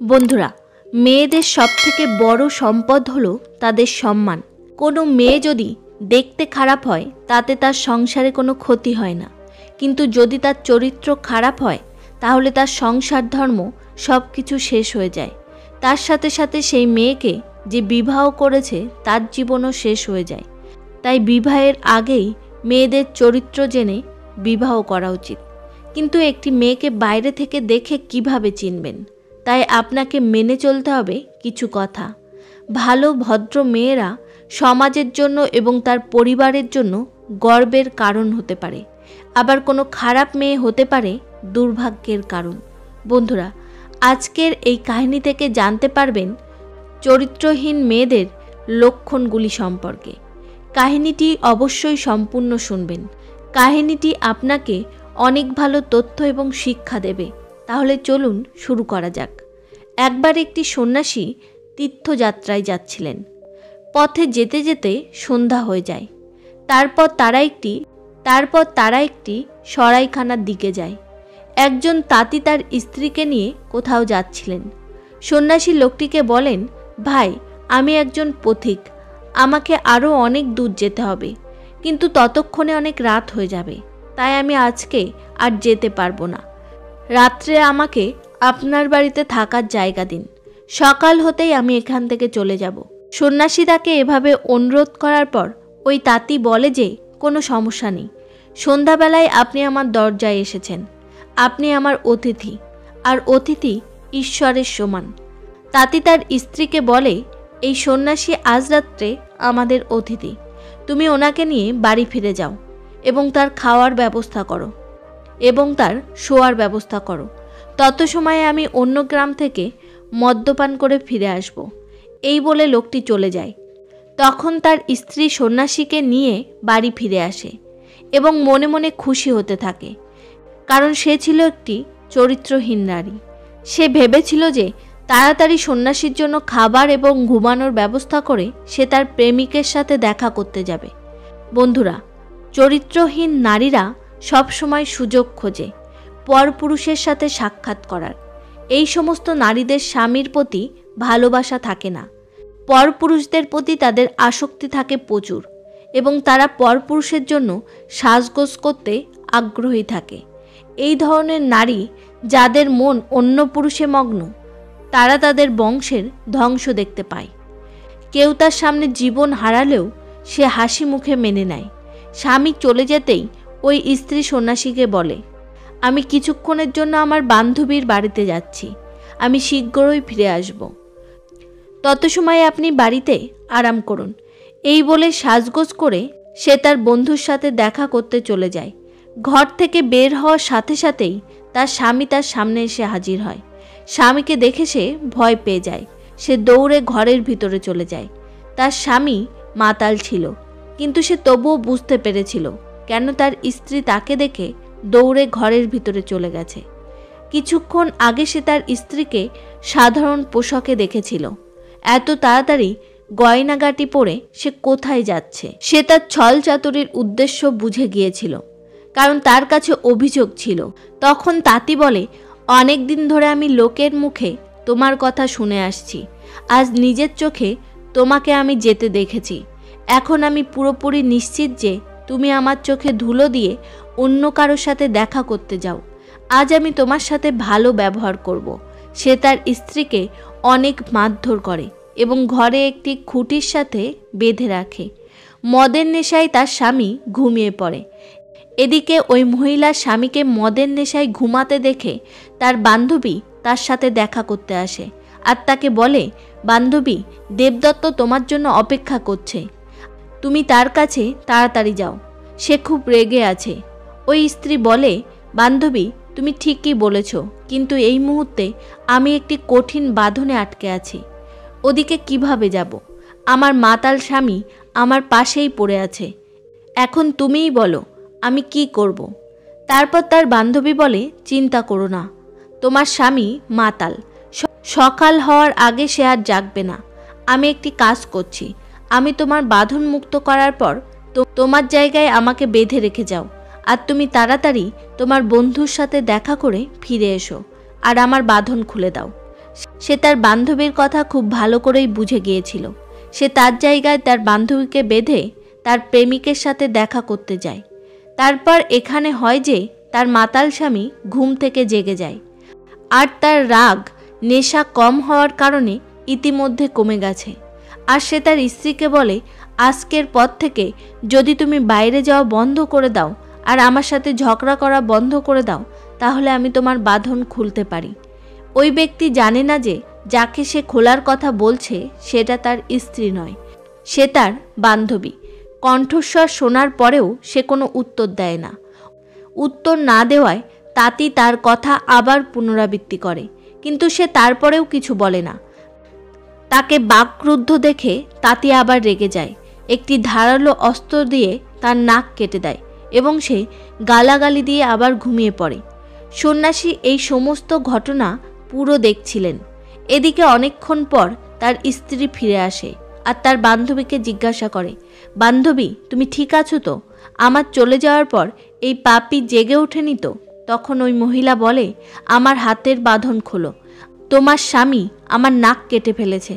বন্ধুরা, মেয়েদের সবথেকে বড় সম্পদ হলো তাদের সম্মান। কোনো মেয়ে যদি দেখতে খারাপ হয় তাতে তার সংসারে কোনো ক্ষতি হয় না, কিন্তু যদি তার চরিত্র খারাপ হয় তাহলে তার সংসার ধর্ম সব কিছু শেষ হয়ে যায়। তার সাথে সাথে সেই মেয়েকে যে বিবাহ করেছে তার জীবনও শেষ হয়ে যায়। তাই বিবাহের আগেই মেয়েদের চরিত্র জেনে বিবাহ করা উচিত। কিন্তু একটি মেয়েকে বাইরে থেকে দেখে কিভাবে চিনবেন? তাই আপনাকে মেনে চলতে হবে কিছু কথা। ভালো ভদ্র মেয়েরা সমাজের জন্য এবং তার পরিবারের জন্য গর্বের কারণ হতে পারে, আবার কোনো খারাপ মেয়ে হতে পারে দুর্ভাগ্যের কারণ। বন্ধুরা, আজকের এই কাহিনী থেকে জানতে পারবেন চরিত্রহীন মেয়েদের লক্ষণগুলি সম্পর্কে। কাহিনীটি অবশ্যই সম্পূর্ণ শুনবেন। কাহিনীটি আপনাকে অনেক ভালো তথ্য এবং শিক্ষা দেবে। তাহলে চলুন শুরু করা যাক। একবার একটি সন্ন্যাসী তীর্থযাত্রায় যাচ্ছিলেন। পথে যেতে যেতে সন্ধ্যা হয়ে যায়। তারপর তারা একটি সরাইখানার দিকে যায়। একজন তাঁতি তার স্ত্রীকে নিয়ে কোথাও যাচ্ছিলেন। সন্ন্যাসী লোকটিকে বলেন, ভাই, আমি একজন পথিক, আমাকে আরও অনেক দূর যেতে হবে, কিন্তু ততক্ষণে অনেক রাত হয়ে যাবে, তাই আমি আজকে আর যেতে পারবো না। রাত্রে আমাকে আপনার বাড়িতে থাকার জায়গা দিন, সকাল হতেই আমি এখান থেকে চলে যাব। সন্ন্যাসী তাকে এভাবে অনুরোধ করার পর ওই তাঁতি বলে যে, কোনো সমস্যা নেই, সন্ধ্যাবেলায় আপনি আমার দরজায় এসেছেন, আপনি আমার অতিথি, আর অতিথি ঈশ্বরের সমান। তাঁতি তার স্ত্রীকে বলে, এই সন্ন্যাসী আজ রাত্রে আমাদের অতিথি, তুমি ওনাকে নিয়ে বাড়ি ফিরে যাও এবং তার খাওয়ার ব্যবস্থা করো এবং তার শোয়ার ব্যবস্থা করো। তত সময়ে আমি অন্য গ্রাম থেকে মদ্যপান করে ফিরে আসব। এই বলে লোকটি চলে যায়। তখন তার স্ত্রী সন্ন্যাসীকে নিয়ে বাড়ি ফিরে আসে এবং মনে মনে খুশি হতে থাকে, কারণ সে ছিল একটি চরিত্রহীন নারী। সে ভেবেছিল যে তাড়াতাড়ি সন্ন্যাসীর জন্য খাবার এবং ঘুমানোর ব্যবস্থা করে সে তার প্রেমিকের সাথে দেখা করতে যাবে। বন্ধুরা, চরিত্রহীন নারীরা সবসময় সুযোগ খোঁজে পরপুরুষের সাথে সাক্ষাৎ করার। এই সমস্ত নারীদের স্বামীর প্রতি ভালোবাসা থাকে না, পরপুরুষদের প্রতি তাদের আসক্তি থাকে প্রচুর, এবং তারা পরপুরুষের জন্য সাজগোজ করতে আগ্রহী থাকে। এই ধরনের নারী যাদের মন অন্য পুরুষে মগ্ন, তারা তাদের বংশের ধ্বংস দেখতে পায়। কেউ তার সামনে জীবন হারালেও সে হাসি মুখে মেনে নেয়। স্বামী চলে যেতেই ওই স্ত্রী সন্ন্যাসীকে বলে, আমি কিছুক্ষণের জন্য আমার বান্ধবীর বাড়িতে যাচ্ছি, আমি শীঘ্রই ফিরে আসব, তত সময়ে আপনি বাড়িতে আরাম করুন। এই বলে সাজগোজ করে সে তার বন্ধুর সাথে দেখা করতে চলে যায়। ঘর থেকে বের হওয়ার সাথে সাথেই তার স্বামী তার সামনে এসে হাজির হয়। স্বামীকে দেখে সে ভয় পেয়ে যায়। সে দৌড়ে ঘরের ভিতরে চলে যায়। তার স্বামী মাতাল ছিল, কিন্তু সে তবুও বুঝতে পেরেছিল কেন তার স্ত্রী তাকে দেখে দৌড়ে ঘরের ভিতরে চলে গেছে। কিছুক্ষণ আগে সে তার স্ত্রীকে সাধারণ পোশাকে দেখেছিল। এত তাড়াতাড়ি গয়নাগাটি পরে সে কোথায় যাচ্ছে? সে তার ছল চাতুরির উদ্দেশ্য বুঝে গিয়েছিল, কারণ তার কাছে অভিযোগ ছিল। তখন তাঁতি বলে, অনেক দিন ধরে আমি লোকের মুখে তোমার কথা শুনে আসছি, আজ নিজের চোখে তোমাকে আমি যেতে দেখেছি। এখন আমি পুরোপুরি নিশ্চিত যে তুমি আমার চোখে ধুলো দিয়ে অন্য কারোর সাথে দেখা করতে যাও। আজ আমি তোমার সাথে ভালো ব্যবহার করব। সে তার স্ত্রীকে অনেক মারধর করে এবং ঘরে একটি খুঁটির সাথে বেঁধে রাখে। মদের নেশায় তার স্বামী ঘুমিয়ে পড়ে। এদিকে ওই মহিলার স্বামীকে মদের নেশায় ঘুমাতে দেখে তার বান্ধবী তার সাথে দেখা করতে আসে আর তাকে বলে, বান্ধবী, দেবদত্ত তোমার জন্য অপেক্ষা করছে, তুমি তার কাছে তাড়াতাড়ি যাও, সে খুব রেগে আছে। ওই স্ত্রী বলে, বান্ধবী, তুমি ঠিকই বলেছ, কিন্তু এই মুহূর্তে আমি একটি কঠিন বাঁধনে আটকে আছি, ওদিকে কিভাবে যাব? আমার মাতাল স্বামী আমার পাশেই পড়ে আছে, এখন তুমিই বলো আমি কি করব? তারপর তার বান্ধবী বলে, চিন্তা করো না, তোমার স্বামী মাতাল, সকাল হওয়ার আগে সে আর জাগবে না। আমি একটি কাজ করছি, আমি তোমার বাঁধন মুক্ত করার পর তোমার জায়গায় আমাকে বেঁধে রেখে যাও, আর তুমি তাড়াতাড়ি তোমার বন্ধুর সাথে দেখা করে ফিরে এসো আর আমার বাঁধন খুলে দাও। সে তার বান্ধবীর কথা খুব ভালো করেই বুঝে গিয়েছিল। সে তার জায়গায় তার বান্ধবীকে বেঁধে তার প্রেমিকের সাথে দেখা করতে যায়। তারপর এখানে হয় যে তার মাতাল স্বামী ঘুম থেকে জেগে যায়, আর তার রাগ নেশা কম হওয়ার কারণে ইতিমধ্যে কমে গেছে। আর সে তার স্ত্রীকে বলে, আজকের পর থেকে যদি তুমি বাইরে যাওয়া বন্ধ করে দাও আর আমার সাথে ঝগড়া করা বন্ধ করে দাও, তাহলে আমি তোমার বাঁধন খুলতে পারি। ওই ব্যক্তি জানে না যে যাকে সে খোলার কথা বলছে সেটা তার স্ত্রী নয়, সে তার বান্ধবী। কণ্ঠস্বর শোনার পরেও সে কোনো উত্তর দেয় না। উত্তর না দেওয়ায় তাঁতি তার কথা আবার পুনরাবৃত্তি করে, কিন্তু সে তারপরেও কিছু বলে না। তাকে বাকরুদ্ধ দেখে তাঁতি আবার রেগে যায়, একটি ধারালো অস্ত্র দিয়ে তার নাক কেটে দেয় এবং সে গালাগালি দিয়ে আবার ঘুমিয়ে পড়ে। সন্ন্যাসী এই সমস্ত ঘটনা পুরো দেখছিলেন। এদিকে অনেকক্ষণ পর তার স্ত্রী ফিরে আসে আর তার বান্ধবীকে জিজ্ঞাসা করে, বান্ধবী তুমি ঠিক আছো তো? আমার চলে যাওয়ার পর এই পাপী জেগে ওঠেনি তো? তখন ওই মহিলা বলে, আমার হাতের বাঁধন খোলো, তোমার স্বামী আমার নাক কেটে ফেলেছে।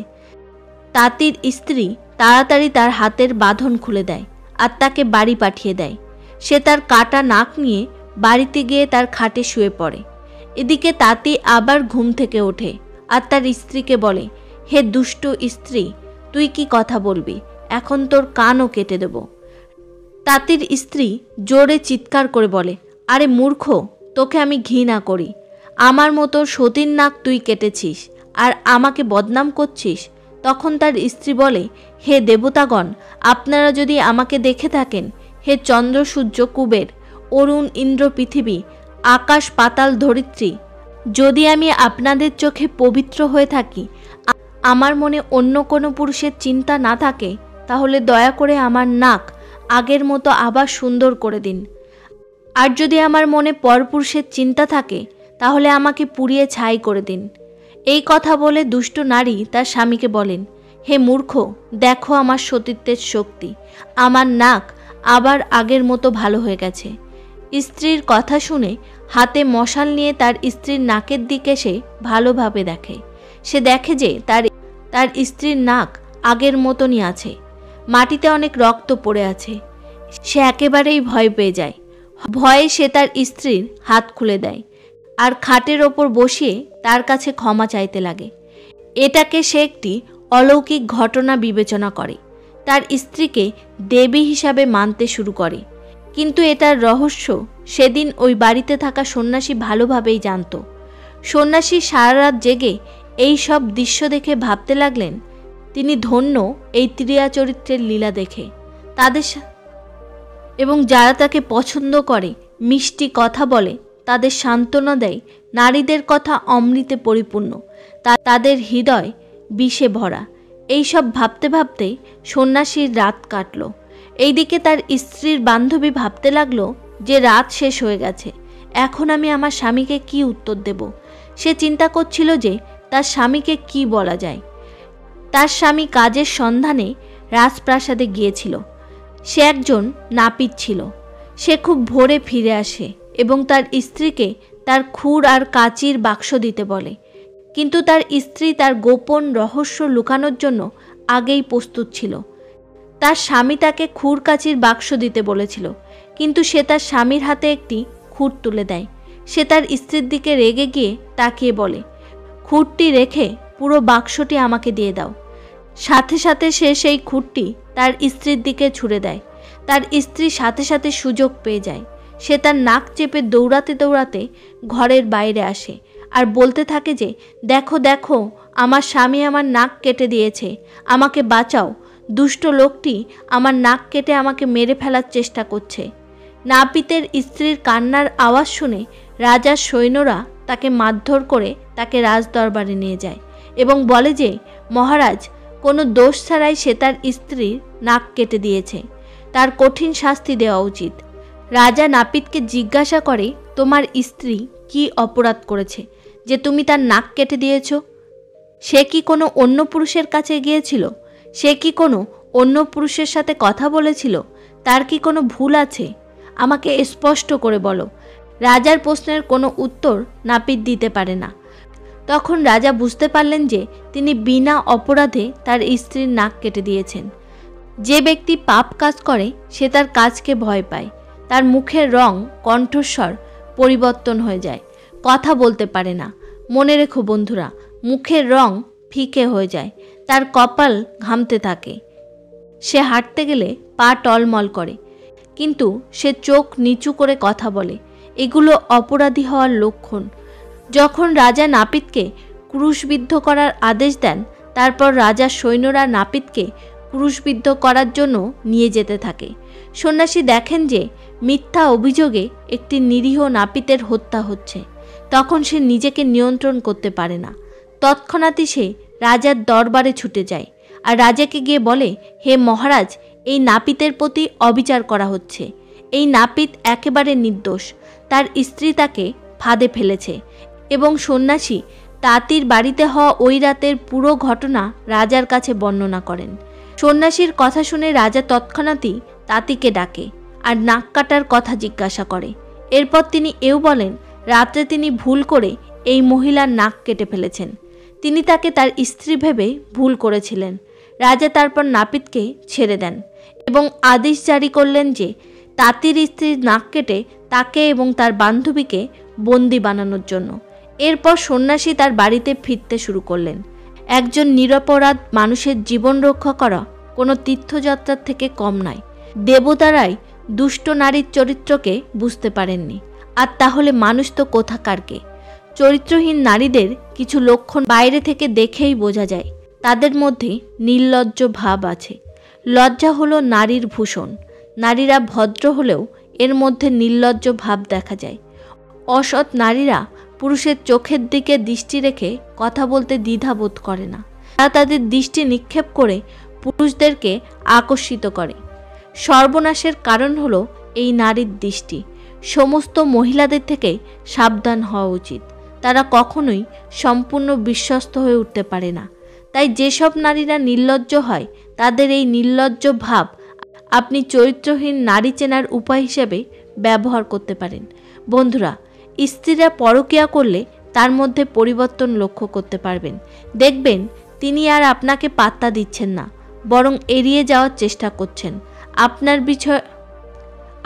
তাঁতির স্ত্রী তাড়াতাড়ি তার হাতের বাঁধন খুলে দেয় আর তাকে বাড়ি পাঠিয়ে দেয়। সে তার কাটা নাক নিয়ে বাড়িতে গিয়ে তার খাটে শুয়ে পড়ে। এদিকে তাঁতি আবার ঘুম থেকে ওঠে আর তার স্ত্রীকে বলে, হে দুষ্ট স্ত্রী, তুই কি কথা বলবি? এখন তোর কানও কেটে দেব। তাঁতির স্ত্রী জোরে চিৎকার করে বলে, আরে মূর্খ, তোকে আমি ঘৃণা করি। আমার মতো সতীর নাক তুই কেটেছিস আর আমাকে বদনাম করছিস। তখন তার স্ত্রী বলে, হে দেবতাগণ, আপনারা যদি আমাকে দেখে থাকেন, হে চন্দ্র সূর্য কুবের, অরুণ ইন্দ্র পৃথিবী, আকাশ পাতাল ধরিত্রী, যদি আমি আপনাদের চোখে পবিত্র হয়ে থাকি, আমার মনে অন্য কোনো পুরুষের চিন্তা না থাকে, তাহলে দয়া করে আমার নাক আগের মতো আবার সুন্দর করে দিন। আর যদি আমার মনে পরপুরুষের চিন্তা থাকে, তাহলে আমাকে পুড়িয়ে ছাই করে দিন। এই কথা বলে দুষ্ট নারী তার স্বামীকে বলেন, হে মূর্খ, দেখো আমার সতীত্বের শক্তি, আমার নাক আবার আগের মতো ভালো হয়ে গেছে। স্ত্রীর কথা শুনে হাতে মশাল নিয়ে তার স্ত্রীর নাকের দিকে সে ভালোভাবে দেখে। সে দেখে যে তার স্ত্রীর নাক আগের মতনই আছে, মাটিতে অনেক রক্ত পড়ে আছে। সে একেবারেই ভয় পেয়ে যায়। ভয়ে সে তার স্ত্রীর হাত খুলে দেয় আর খাটের ওপর বসিয়ে তার কাছে ক্ষমা চাইতে লাগে। এটাকে সে একটি অলৌকিক ঘটনা বিবেচনা করে, তার স্ত্রীকে দেবী হিসাবে মানতে শুরু করে। কিন্তু এটার রহস্য সেদিন ওই বাড়িতে থাকা সন্ন্যাসী ভালোভাবেই জানত। সন্ন্যাসী সারা রাত জেগে এই সব দৃশ্য দেখে ভাবতে লাগলেন, তিনি ধন্য এই ত্রিয়া চরিত্রের লীলা দেখে। তাদের এবং যারা তাকে পছন্দ করে, মিষ্টি কথা বলে, তাদের সান্ত্বনা দেয়, নারীদের কথা অমৃতে পরিপূর্ণ, তাদের হৃদয় বিষে ভরা। এইসব ভাবতে ভাবতে সন্ন্যাসীর রাত কাটল। এইদিকে তার স্ত্রীর বান্ধবী ভাবতে লাগলো যে রাত শেষ হয়ে গেছে, এখন আমি আমার স্বামীকে কি উত্তর দেব। সে চিন্তা করছিল যে তার স্বামীকে কি বলা যায়। তার স্বামী কাজের সন্ধানে রাজপ্রাসাদে গিয়েছিল। সে একজন নাপিত ছিল। সে খুব ভোরে ফিরে আসে এবং তার স্ত্রীকে তার খুর আর কাঁচির বাক্স দিতে বলে। কিন্তু তার স্ত্রী তার গোপন রহস্য লুকানোর জন্য আগেই প্রস্তুত ছিল। তার স্বামী তাকে খুর কাঁচির বাক্স দিতে বলেছিল, কিন্তু সে তার স্বামীর হাতে একটি খুঁট তুলে দেয়। সে তার স্ত্রীর দিকে রেগে গিয়ে তাকিয়ে বলে, খুঁটটি রেখে পুরো বাক্সটি আমাকে দিয়ে দাও। সাথে সাথে সে সেই খুঁটটি তার স্ত্রীর দিকে ছুঁড়ে দেয়। তার স্ত্রী সাথে সাথে সুযোগ পেয়ে যায়। সে তার নাক চেপে দৌড়াতে দৌড়াতে ঘরের বাইরে আসে আর বলতে থাকে যে, দেখো দেখো, আমার স্বামী আমার নাক কেটে দিয়েছে, আমাকে বাঁচাও। দুষ্ট লোকটি আমার নাক কেটে আমাকে মেরে ফেলার চেষ্টা করছে। নাপিতের স্ত্রীর কান্নার আওয়াজ শুনে রাজার সৈন্যরা তাকে মারধর করে তাকে রাজদরবারে নিয়ে যায় এবং বলে যে, মহারাজ, কোনো দোষ ছাড়াই সে তার স্ত্রীর নাক কেটে দিয়েছে, তার কঠিন শাস্তি দেওয়া উচিত। রাজা নাপিতকে জিজ্ঞাসা করে, তোমার স্ত্রী কি অপরাধ করেছে যে তুমি তার নাক কেটে দিয়েছ? সে কি কোনো অন্য পুরুষের কাছে গিয়েছিল? সে কি কোনো অন্য পুরুষের সাথে কথা বলেছিল? তার কি কোনো ভুল আছে? আমাকে স্পষ্ট করে বলো। রাজার প্রশ্নের কোনো উত্তর নাপিত দিতে পারে না। তখন রাজা বুঝতে পারলেন যে তিনি বিনা অপরাধে তার স্ত্রীর নাক কেটে দিয়েছেন। যে ব্যক্তি পাপ কাজ করে সে তার কাজকে ভয় পায়। তার মুখের রং, কণ্ঠস্বর পরিবর্তন হয়ে যায়, কথা বলতে পারে না। মনে রেখো বন্ধুরা, মুখের রং ফিকে হয়ে যায়, তার কপাল ঘামতে থাকে, সে হাঁটতে গেলে পা টলমল করে, কিন্তু সে চোখ নিচু করে কথা বলে। এগুলো অপরাধী হওয়ার লক্ষণ। যখন রাজা নাপিতকে ক্রুশবিদ্ধ করার আদেশ দেন, তারপর রাজার সৈন্যরা নাপিতকে ক্রুশবিদ্ধ করার জন্য নিয়ে যেতে থাকে। সন্ন্যাসী দেখেন যে মিথ্যা অভিযোগে একটি নিরীহ নাপিতের হত্যা হচ্ছে। তখন সে নিজেকে নিয়ন্ত্রণ করতে পারে না। তৎক্ষণাৎই সে রাজার দরবারে ছুটে যায় আর রাজাকে গিয়ে বলে, হে মহারাজ, এই নাপিতের প্রতি অবিচার করা হচ্ছে। এই নাপিত একেবারে নির্দোষ, তার স্ত্রী তাকে ফাঁদে ফেলেছে। এবং সন্ন্যাসী তাঁতির বাড়িতে হওয়া ওই রাতের পুরো ঘটনা রাজার কাছে বর্ণনা করেন। সন্ন্যাসীর কথা শুনে রাজা তৎক্ষণাৎই তাঁতিকে ডাকে আর নাক কাটার কথা জিজ্ঞাসা করে। এরপর তিনি এও বলেন, রাত্রে তিনি ভুল করে এই মহিলার নাক কেটে ফেলেছেন। তিনি তাকে তার স্ত্রী ভেবে ভুল করেছিলেন। রাজা তারপর নাপিতকে ছেড়ে দেন এবং আদেশ জারি করলেন যে তাঁতির স্ত্রীর নাক কেটে তাকে এবং তার বান্ধবীকে বন্দি বানানোর জন্য। এরপর সন্ন্যাসী তার বাড়িতে ফিরতে শুরু করলেন। একজন নিরপরাধ মানুষের জীবন রক্ষা করা কোনো তীর্থযাত্রার থেকে কম নয়। দেবতারাই দুষ্ট নারীর চরিত্রকে বুঝতে পারেননি, আর তাহলে মানুষ তো কোথাকারকে। চরিত্রহীন নারীদের কিছু লক্ষণ বাইরে থেকে দেখেই বোঝা যায়। তাদের মধ্যে নির্লজ্জ ভাব আছে। লজ্জা হলো নারীর ভূষণ। নারীরা ভদ্র হলেও এর মধ্যে নির্লজ্জ ভাব দেখা যায়। অসৎ নারীরা পুরুষের চোখের দিকে দৃষ্টি রেখে কথা বলতে দ্বিধাবোধ করে না। তারা তাদের দৃষ্টি নিক্ষেপ করে পুরুষদেরকে আকর্ষিত করে। সর্বনাশের কারণ হলো এই নারীর দৃষ্টি। সমস্ত মহিলাদের থেকে সাবধান হওয়া উচিত। তারা কখনোই সম্পূর্ণ বিশ্বস্ত হয়ে উঠতে পারে না। তাই যেসব নারীরা নির্লজ্জ হয়, তাদের এই নির্লজ্জ ভাব আপনি চরিত্রহীন নারী চেনার উপায় হিসেবে ব্যবহার করতে পারেন। বন্ধুরা, স্ত্রীরা পরকীয়া করলে তার মধ্যে পরিবর্তন লক্ষ্য করতে পারবেন। দেখবেন তিনি আর আপনাকে পাত্তা দিচ্ছেন না, বরং এড়িয়ে যাওয়ার চেষ্টা করছেন।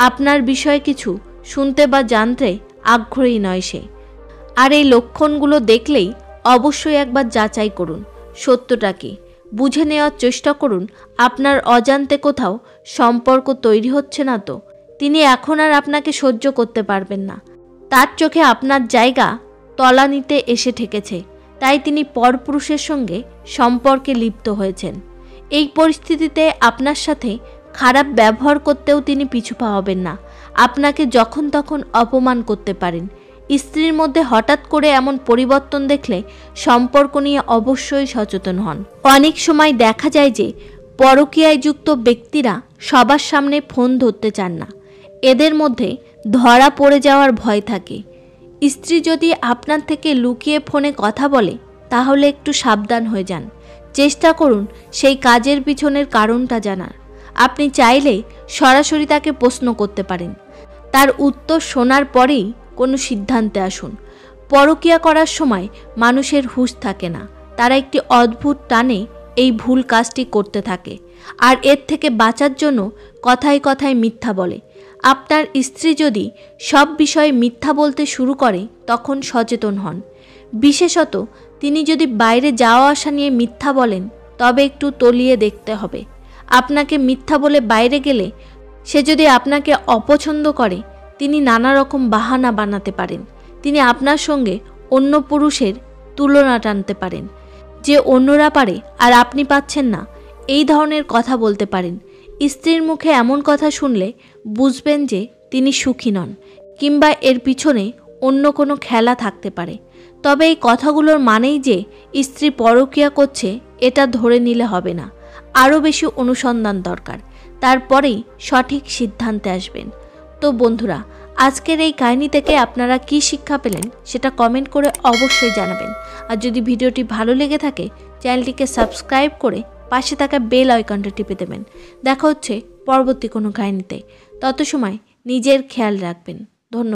আপনার বিষয়ে কিছু শুনতে বা জানতে আগ্রহী নয় সে। আর এই লক্ষণগুলো দেখলেই অবশ্যই একবার যাচাই করুন সত্যটা কি। বুঝে নেওয়ার চেষ্টা করুন আপনার অজান্তে কোথাও সম্পর্ক তৈরি হচ্ছে না তো। তিনি এখন আর আপনাকে সহ্য করতে পারবেন না। তার চোখে আপনার জায়গা তলানিতে এসে ঠেকেছে, তাই তিনি পরপুরুষের সঙ্গে সম্পর্কে লিপ্ত হয়েছেন। এই পরিস্থিতিতে আপনার সাথে খারাপ ব্যবহার করতেও তিনি পিছুপা হবেন না। আপনাকে যখন তখন অপমান করতে পারেন। স্ত্রীর মধ্যে হঠাৎ করে এমন পরিবর্তন দেখলে সম্পর্ক নিয়ে অবশ্যই সচেতন হন। অনেক সময় দেখা যায় যে পরকীয়ায় যুক্ত ব্যক্তিরা সবার সামনে ফোন ধরতে চান না। এদের মধ্যে ধরা পড়ে যাওয়ার ভয় থাকে। স্ত্রী যদি আপনার থেকে লুকিয়ে ফোনে কথা বলে, তাহলে একটু সাবধান হয়ে যান। চেষ্টা করুন সেই কাজের পিছনের কারণটা জানার। আপনি চাইলে সরাসরি তাকে প্রশ্ন করতে পারেন। তার উত্তর শোনার পরেই কোনো সিদ্ধান্তে আসুন। পরকীয়া করার সময় মানুষের হুঁশ থাকে না। তারা একটি অদ্ভুত টানে এই ভুল কাজটি করতে থাকে, আর এর থেকে বাঁচার জন্য কথায় কথায় মিথ্যা বলে। আপনার স্ত্রী যদি সব বিষয়ে মিথ্যা বলতে শুরু করে, তখন সচেতন হন। বিশেষত তিনি যদি বাইরে যাওয়া আসা নিয়ে মিথ্যা বলেন, তবে একটু তলিয়ে দেখতে হবে। আপনাকে মিথ্যা বলে বাইরে গেলে সে যদি আপনাকে অপছন্দ করে, তিনি নানা রকম বাহানা বানাতে পারেন। তিনি আপনার সঙ্গে অন্য পুরুষের তুলনা টানতে পারেন, যে অন্যরা পারে আর আপনি পাচ্ছেন না, এই ধরনের কথা বলতে পারেন। স্ত্রীর মুখে এমন কথা শুনলে বুঝবেন যে তিনি সুখী নন, কিংবা এর পিছনে অন্য কোনো খেলা থাকতে পারে। তবে এই কথাগুলোর মানেই যে স্ত্রী পরকীয়া করছে এটা ধরে নিলে হবে না। আরও বেশি অনুসন্ধান দরকার, তারপরেই সঠিক সিদ্ধান্তে আসবেন। তো বন্ধুরা, আজকের এই কাহিনী থেকে আপনারা কি শিক্ষা পেলেন সেটা কমেন্ট করে অবশ্যই জানাবেন। আর যদি ভিডিওটি ভালো লেগে থাকে, চ্যানেলটিকে সাবস্ক্রাইব করে পাশে থাকা বেল আইকনটা টিপে দেবেন। দেখা হচ্ছে পরবর্তী কোনো কাহিনীতে। তত সময় নিজের খেয়াল রাখবেন। ধন্যবাদ।